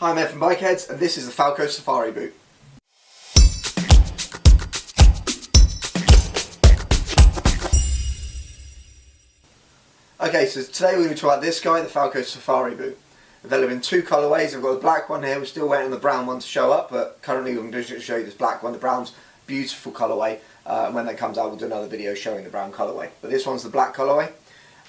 Hi, I'm Ed from Bikerheadz, and this is the Falco Safary boot. Okay, so today we're going to talk about this guy, the Falco Safary boot. Available in two colourways. I've got the black one here. We're still waiting on the brown one to show up, but currently I'm going to show you this black one. The brown's beautiful colourway, and when that comes out we'll do another video showing the brown colourway. But this one's the black colourway.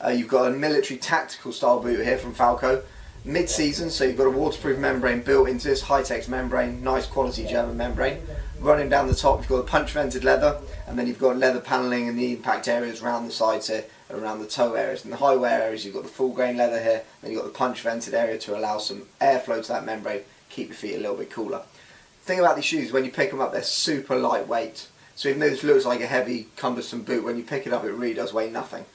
You've got a military tactical style boot here from Falco. Mid-season, so you've got a waterproof membrane built into this, high-tech membrane, nice quality German membrane. Running down the top you've got a punch-vented leather, and then you've got leather panelling in the impact areas around the sides here, and around the toe areas. In the high wear areas you've got the full grain leather here, then you've got the punch-vented area to allow some airflow to that membrane, keep your feet a little bit cooler. The thing about these shoes, when you pick them up, they're super lightweight. So even though this looks like a heavy, cumbersome boot, when you pick it up it really does weigh nothing.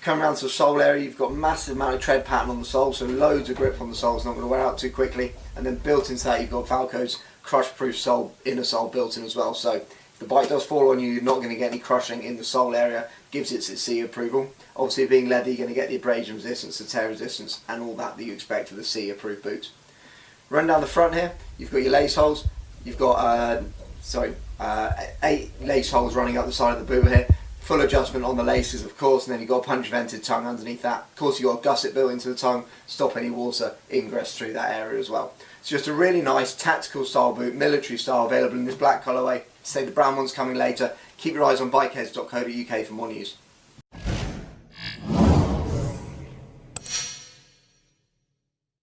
Come around to the sole area, you've got a massive amount of tread pattern on the sole, so loads of grip on the sole, it's not going to wear out too quickly. And then built into that you've got Falco's Crushproof Sole, inner sole built in as well, so if the bike does fall on you, you're not going to get any crushing in the sole area, gives it its CE approval. Obviously being leather you're going to get the abrasion resistance, the tear resistance and all that you expect with a CE approved boot. Run down the front here, you've got your lace holes, you've got 8 lace holes running up the side of the boot here. Full adjustment on the laces of course, and then you've got a punch vented tongue underneath that. Of course you've got a gusset built into the tongue, stop any water ingress through that area as well. It's just a really nice tactical style boot, military style, available in this black colourway. Say the brown one's coming later. Keep your eyes on bikeheadz.co.uk for more news.